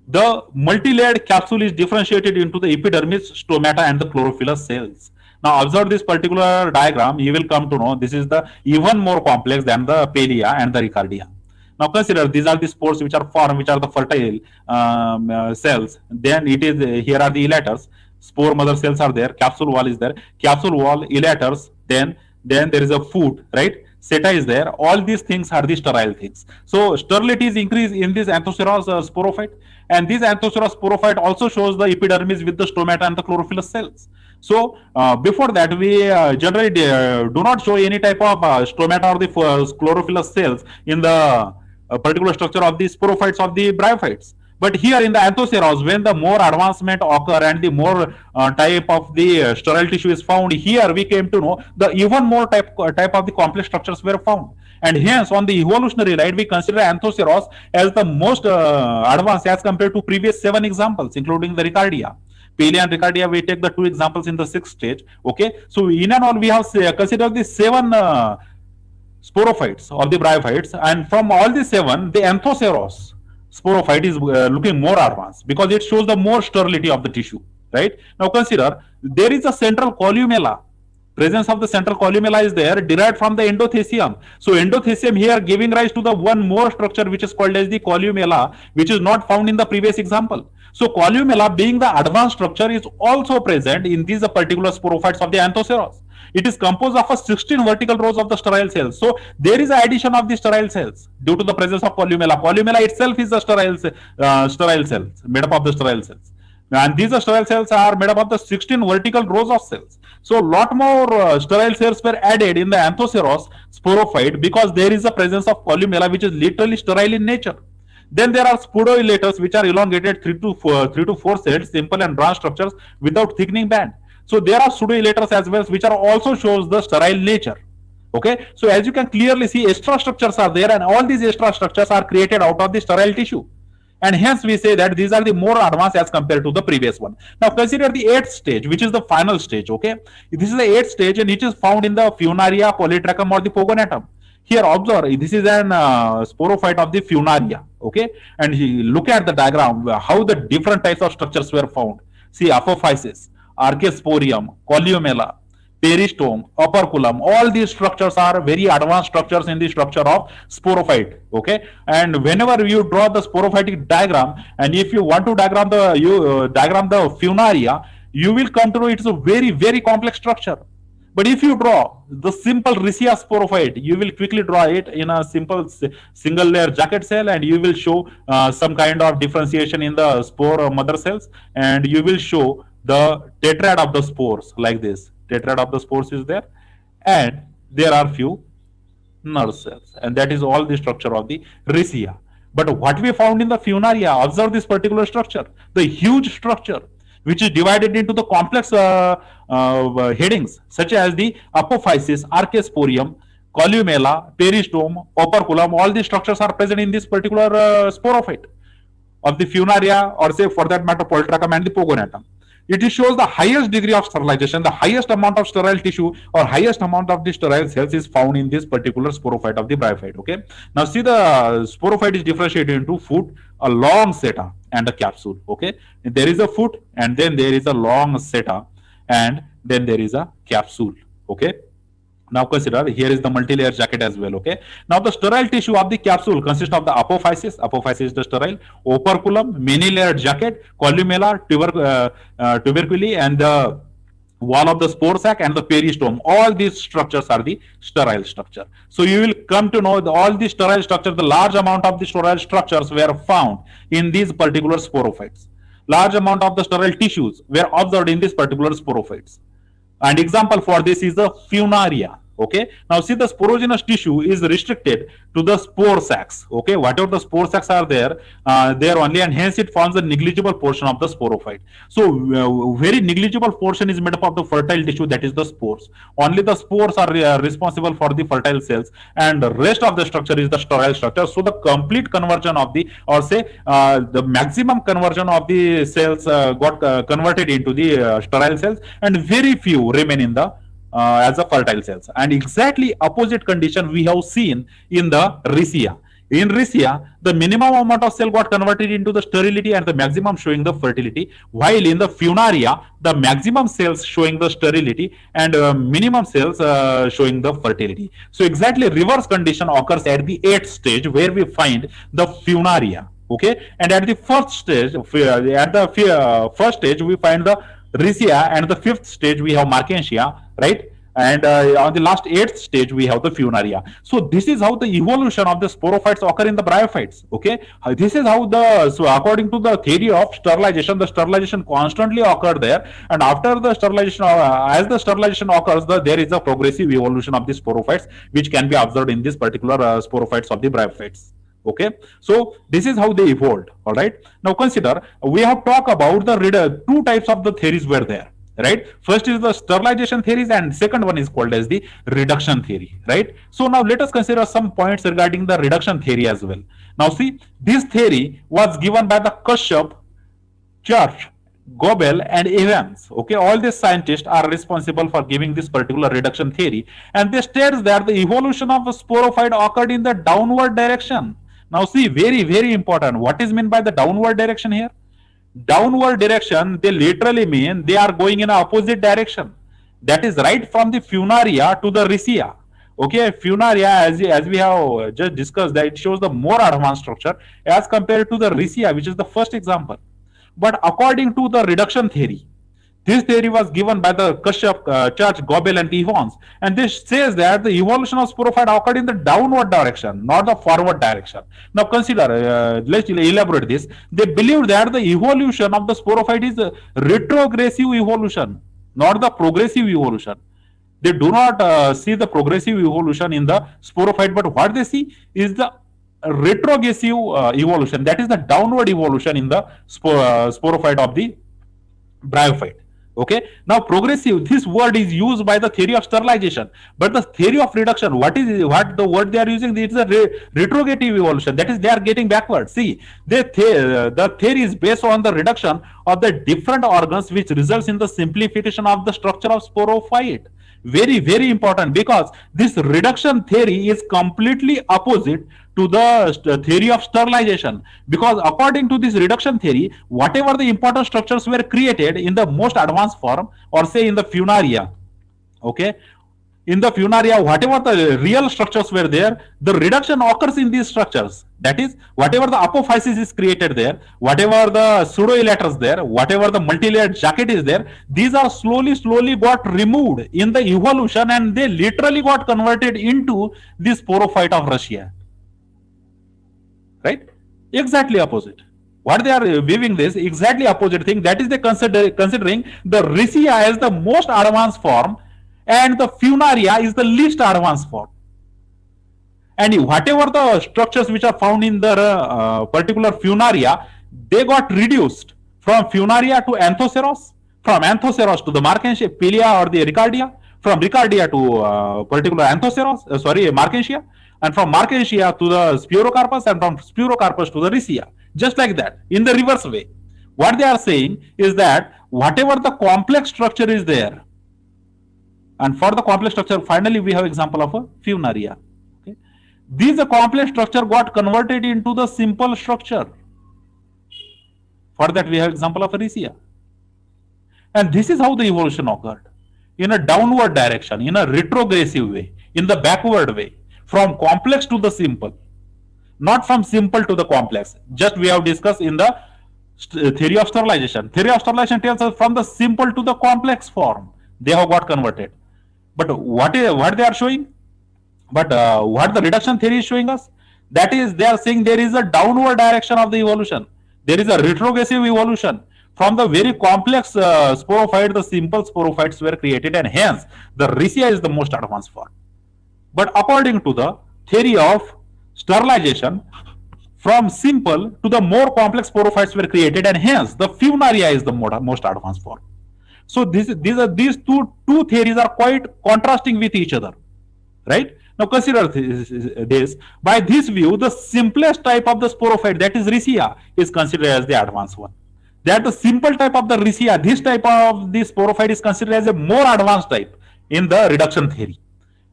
The multi-layered capsule is differentiated into the epidermis, stomata, and the chlorophyllous cells. Now observe this particular diagram, you will come to know this is the even more complex than the Pilia and the Ricardia. Now consider these are the spores which are formed, which are the fertile cells. Then it is here are the elaters. spore mother cells are there, capsule wall is there, capsule wall, elaters, then there is a food, right? Seta is there. All these things are the sterile things. So sterility is increased in this Anthoceros sporophyte, and this Anthoceros sporophyte also shows the epidermis with the stomata and the chlorophyllus cells. So before that, we generally do not show any type of stomata or the chlorophyllus cells in the particular structure of the sporophytes of the bryophytes. But here in the Anthoceros, when the more advancement occur and the more type of the sterile tissue is found, here we came to know the even more type of the complex structures were found. And hence, on the evolutionary right, we consider Anthoceros as the most advanced as compared to previous 7 examples, including the Ricardia. Palea and Ricardia, we take the 2 examples in the 6th stage. Okay, so in and all, we have considered the 7 sporophytes or the bryophytes, and from all the 7, the Anthoceros sporophyte is looking more advanced because it shows the more sterility of the tissue. Right now, consider there is a central columella. Presence of the central columella is there, derived from the endothecium. So endothecium here giving rise to the one more structure which is called as the columella, which is not found in the previous example. So columella, being the advanced structure, is also present in these particular sporophytes of the Anthoceros. It is composed of a 16 vertical rows of the sterile cells. So there is an addition of the sterile cells due to the presence of columella. Columella itself is a sterile cells, made up of the sterile cells. And these sterile cells are made up of the 16 vertical rows of cells. So lot more sterile cells were added in the Anthoceros sporophyte because there is a presence of columella which is literally sterile in nature. Then there are spodoelaters which are elongated 3 to 4 cells, simple and branch structures without thickening band. So there are pseudoelaters as well, which are also shows the sterile nature. Okay, so as you can clearly see, extra structures are there, and all these extra structures are created out of the sterile tissue. And hence we say that these are the more advanced as compared to the previous one. Now consider the 8th stage, which is the final stage. Okay, this is the 8th stage, and it is found in the Funaria, Polytrachum, or the Pogonatum. Here observe, this is an sporophyte of the Funaria. Okay, and look at the diagram how the different types of structures were found. See, apophysis, archaeosporium, columella, peristome, operculum, all these structures are very advanced structures in the structure of sporophyte. Okay, and whenever you draw the sporophytic diagram, and if you want to diagram the Funaria, you will come to know it's a very complex structure. But if you draw the simple Riccia sporophyte, you will quickly draw it in a simple single layer jacket cell, and you will show some kind of differentiation in the spore mother cells, and you will show the tetrad of the spores like this. Tetrad of the spores is there, and there are few nerve cells, and that is all the structure of the Riccia. But what we found in the Funaria, observe this particular structure, the huge structure, which is divided into the complex headings such as the apophysis, archaeosporium, columella, peristome, operculum. All these structures are present in this particular sporophyte of the Funaria, or say for that matter Polytrachum and the Pogonatum. It shows the highest degree of sterilization, the highest amount of sterile tissue or highest amount of the sterile cells is found in this particular sporophyte of the bryophyte. Okay. Now see, the sporophyte is differentiated into foot, a long seta, and a capsule. Okay. There is a foot, and then there is a long seta, and then there is a capsule. Okay. Now consider, here is the multi-layer jacket as well. Okay. Now the sterile tissue of the capsule consists of the apophysis. Apophysis is the sterile, operculum, many-layered jacket, columella, tuberculi, and the wall of the spore sac, and the peristome. All these structures are the sterile structure. So you will come to know all the sterile structure, the large amount of the sterile structures were found in these particular sporophytes. Large amount of the sterile tissues were observed in these particular sporophytes. And example for this is the Funaria. Okay. Now see, the sporogenous tissue is restricted to the spore sacs. Okay. Whatever the spore sacs are there only, and hence it forms a negligible portion of the sporophyte. So very negligible portion is made up of the fertile tissue, that is the spores. Only the spores are responsible for the fertile cells, and the rest of the structure is the sterile structure. So the complete conversion of the, or say the maximum conversion of the cells got converted into the sterile cells, and very few remain in the as a fertile cells. And exactly opposite condition we have seen in the Riccia. In Riccia, the minimum amount of cell got converted into the sterility and the maximum showing the fertility, while in the Funaria, the maximum cells showing the sterility and minimum cells showing the fertility. So exactly reverse condition occurs at the 8th stage, where we find the Funaria. Okay, and at the first stage, we find the Riccia, and the fifth stage we have Markensia, right? And on the last eighth stage we have the Funaria. So this is how the evolution of the sporophytes occur in the bryophytes. Okay, this is how according to the theory of sterilization, the sterilization constantly occurred there, and after the sterilization, as the sterilization occurs, there is a progressive evolution of the sporophytes, which can be observed in this particular sporophytes of the bryophytes. Okay, so this is how they evolved. All right, now consider we have talked about the two types of the theories were there, right? First is the sterilization theories, and second one is called as the reduction theory, right? So now let us consider some points regarding the reduction theory as well. Now see, this theory was given by the Kashyap, Church, Gobel, and Evans. Okay, all these scientists are responsible for giving this particular reduction theory, and they states that the evolution of a sporophyte occurred in the downward direction. Now see, very very important. What is meant by the downward direction here? Downward direction, they literally mean they are going in a opposite direction. That is right from the Funaria to the Riccia. Okay, Funaria, as we have just discussed, that it shows the more advanced structure as compared to the Riccia, which is the first example. But according to the reduction theory, this theory was given by the Kashyap, Church, Gobel, and Evans, and this says that the evolution of sporophyte occurred in the downward direction, not the forward direction. Now consider, let's elaborate this. They believe that the evolution of the sporophyte is a retrogressive evolution, not the progressive evolution. They do not see the progressive evolution in the sporophyte, but what they see is the retrogressive evolution, that is the downward evolution in the sporophyte of the bryophyte. Okay, now progressive, this word is used by the theory of sterilization, but the theory of reduction, what the word they are using, it's a retrogressive evolution, that is they are getting backward. See, the theory is based on the reduction of the different organs, which results in the simplification of the structure of sporophyte. Very very important, because this reduction theory is completely opposite to the theory of sterilization, because according to this reduction theory, whatever the important structures were created in the most advanced form, or say in the Funaria, okay, in the Funaria, whatever the real structures were there, the reduction occurs in these structures. That is, whatever the apophysis is created there, whatever the pseudoelaters there, whatever the multilayered jacket is there, these are slowly got removed in the evolution, and they literally got converted into this sporophyte of Russia. Right? Exactly opposite. What they are viewing this exactly opposite thing. That is, they considering the Riccia as the most advanced form, and the Funaria is the least advanced form. And whatever the structures which are found in the particular Funaria, they got reduced from Funaria to Anthoceros, from Anthoceros to the Markensia, Pilia or the Ricardia, from Ricardia to particular Anthoceros, Markensia, and from Markensia to the Spirocarpus, and from Spirocarpus to the Riccia. Just like that, in the reverse way. What they are saying is that whatever the complex structure is there, and for the complex structure, finally we have example of a Funaria. Okay, these complex structure got converted into the simple structure. For that we have example of a Riccia. And this is how the evolution occurred, in a downward direction, in a retrogressive way, in the backward way, from complex to the simple, not from simple to the complex. Just we have discussed in the theory of sterilization. Theory of sterilization tells us from the simple to the complex form they have got converted. But what they are showing, but what the reduction theory is showing us, that is, they are saying there is a downward direction of the evolution. There is a retrogressive evolution. From the very complex sporophyte, the simple sporophytes were created, and hence the Riccia is the most advanced form. But according to the theory of sterilization, from simple to the more complex sporophytes were created, and hence the Funaria is the most advanced form. So these two theories are quite contrasting with each other, right? Now consider this. By this view, the simplest type of the sporophyte, that is Riccia, is considered as the advanced one. That the simple type of the Riccia, this type of the sporophyte, is considered as a more advanced type in the reduction theory.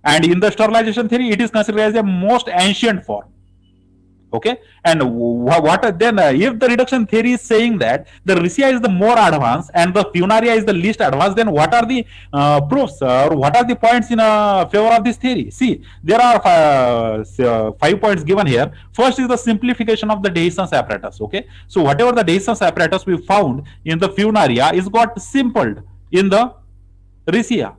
And in the sterilization theory, it is considered as a most ancient form. Okay, and what then if the reduction theory is saying that the Riccia is the more advanced and the Funaria is the least advanced, then what are the proofs or what are the points in favor of this theory? See, there are 5 points given here. First is the simplification of the dehiscence apparatus. Okay, so whatever the dehiscence apparatus we found in the Funaria is got simpled in the Riccia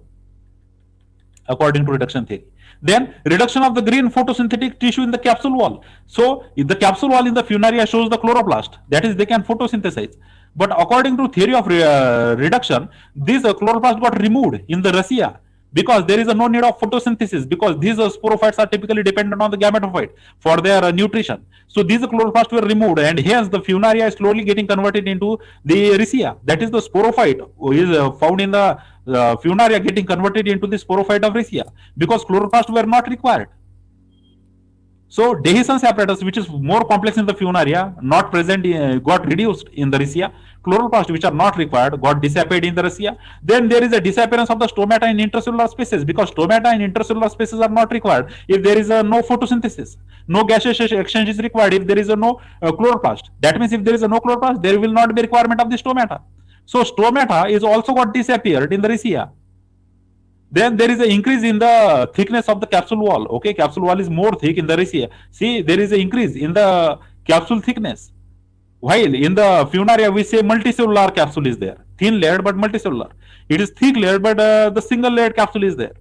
according to reduction theory. Then reduction of the green photosynthetic tissue in the capsule wall. So if the capsule wall in the Funaria shows the chloroplast, that is they can photosynthesize. But according to theory of reduction, this chloroplast got removed in the Riccia because there is no need of photosynthesis, because these sporophytes are typically dependent on the gametophyte for their nutrition. So these chloroplasts were removed, and hence the Funaria is slowly getting converted into the Riccia. That is the sporophyte who is found in the Funaria getting converted into the sporophyte of Riccia because chloroplasts were not required. So dehiscence apparatus, which is more complex in the Funaria, not present, got reduced in the Riccia. Chloroplasts, which are not required, got disappeared in the Riccia. Then there is a disappearance of the stomata in intracellular spaces because stomata in intracellular spaces are not required if there is no photosynthesis. No gaseous exchange is required if there is no chloroplast. That means if there is no chloroplast, there will not be requirement of the stomata. So stomata is also got disappeared in the Riccia. Then there is an increase in the thickness of the capsule wall. Okay, capsule wall is more thick in the Riccia. See, there is an increase in the capsule thickness. While in the Funaria we say multicellular capsule is there, thin layered but multicellular. It is thick layered, but the single layered capsule is there.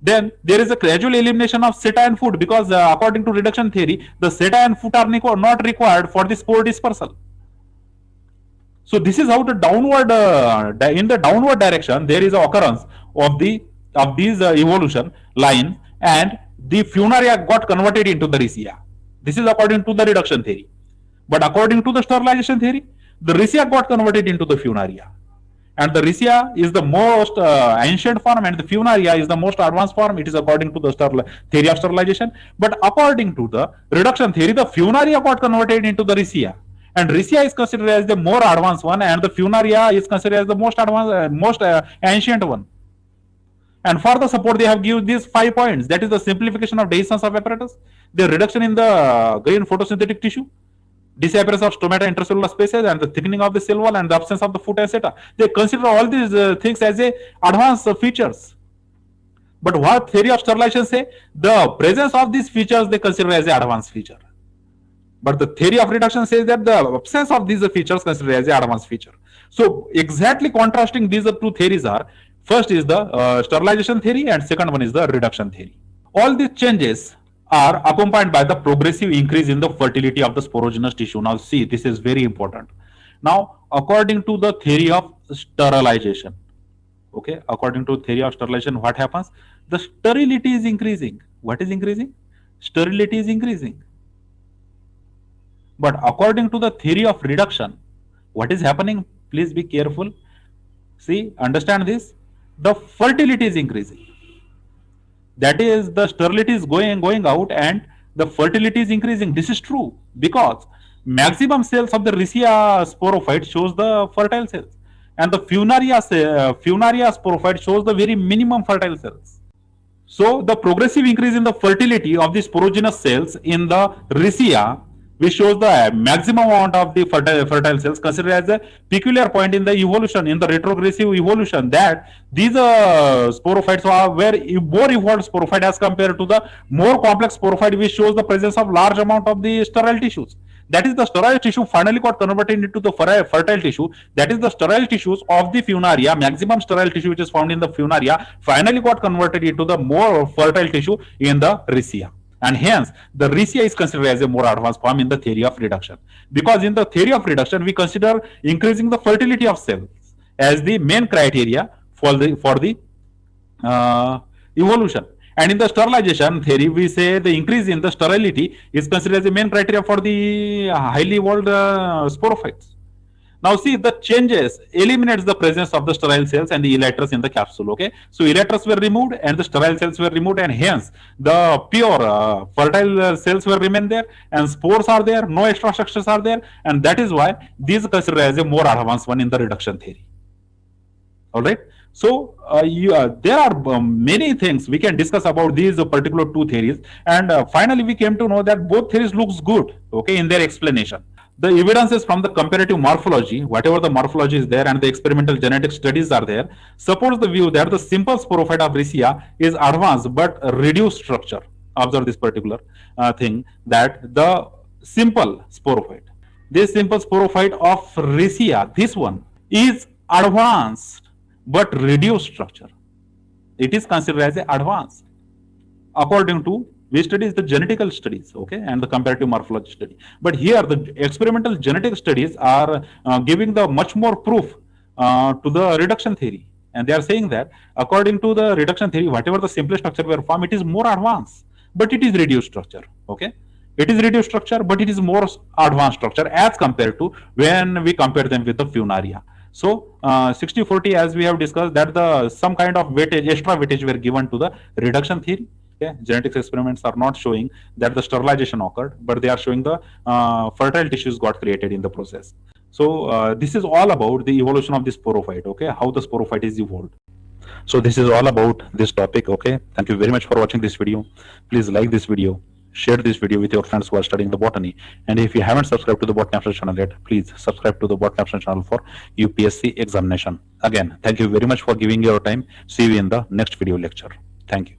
Then there is a gradual elimination of seta and food because according to reduction theory, the seta and food are not required for the spore dispersal. So this is how the downward in the downward direction there is an occurrence of these evolution line, and the Funaria got converted into the Riccia. This is according to the reduction theory. But according to the sterilization theory, the Riccia got converted into the Funaria. And the Riccia is the most ancient form and the Funaria is the most advanced form. It is according to the theory of sterilization. But according to the reduction theory, the Funaria got converted into the Riccia. And Riccia is considered as the more advanced one, and the Funaria is considered as the most advanced, most ancient one. And for the support, they have given these 5 points. That is the simplification of dehiscence of apparatus, the reduction in the green photosynthetic tissue, disappearance of stomata intracellular spaces, and the thickening of the cell wall, and the absence of the foot, etc. They consider all these things as a advanced features. But what theory of sterilization say? The presence of these features they consider as an advanced feature. But the theory of reduction says that the absence of these features considered as an advanced feature. So exactly contrasting these two theories are, first is the sterilization theory and second one is the reduction theory. All these changes are accompanied by the progressive increase in the fertility of the sporogenous tissue. Now see, this is very important. Now according to the theory of sterilization, okay, according to theory of sterilization, what happens? The sterility is increasing. What is increasing? Sterility is increasing. But according to the theory of reduction, what is happening? Please be careful. See, understand this. The fertility is increasing. That is, the sterility is going out and the fertility is increasing. This is true because maximum cells of the Riccia sporophyte shows the fertile cells, and the Funaria sporophyte shows the very minimum fertile cells. So the progressive increase in the fertility of the sporogenous cells in the Riccia, which shows the maximum amount of the fertile cells, considered as a peculiar point in the evolution, in the retrogressive evolution, that these sporophytes were more evolved sporophyte as compared to the more complex sporophyte, which shows the presence of large amount of the sterile tissues. That is, the sterile tissue finally got converted into the fertile tissue. That is, the sterile tissues of the Funaria, maximum sterile tissue which is found in the Funaria, finally got converted into the more fertile tissue in the Riccia. And hence, the Riccia is considered as a more advanced form in the theory of reduction. Because in the theory of reduction, we consider increasing the fertility of cells as the main criteria for the evolution. And in the sterilization theory, we say the increase in the sterility is considered as the main criteria for the highly evolved sporophytes. Now see, the changes eliminates the presence of the sterile cells and the elytras in the capsule. Okay, so elytras were removed and the sterile cells were removed, and hence the pure fertile cells were remain there, and spores are there, no extra structures are there, and that is why these are considered as a more advanced one in the reduction theory. All right. So there are many things we can discuss about these particular two theories, and finally we came to know that both theories looks good, okay, in their explanation. The evidences from the comparative morphology, whatever the morphology is there, and the experimental genetic studies are there, supports the view that the simple sporophyte of Riccia is advanced but reduced structure. Observe this particular thing, that the simple sporophyte, this simple sporophyte of Riccia, this one is advanced but reduced structure. It is considered as advanced according to we studies the genetical studies, okay, and the comparative morphology study. But here the experimental genetic studies are giving the much more proof to the reduction theory, and they are saying that according to the reduction theory, whatever the simplest structure were formed, it is more advanced, but it is reduced structure, okay. It is reduced structure, but it is more advanced structure as compared to when we compare them with the Funaria. So 60-40, as we have discussed, that the some kind of weightage, extra weightage were given to the reduction theory. Okay, genetics experiments are not showing that the sterilization occurred, but they are showing the fertile tissues got created in the process. So this is all about the evolution of the sporophyte. Okay, how the sporophyte is evolved. So this is all about this topic. Okay, thank you very much for watching this video. Please like this video, share this video with your friends who are studying the botany, and if you haven't subscribed to the Botany Option channel yet, please subscribe to the Botany Option channel for UPSC examination. Again, thank you very much for giving your time. See you in the next video lecture. Thank you.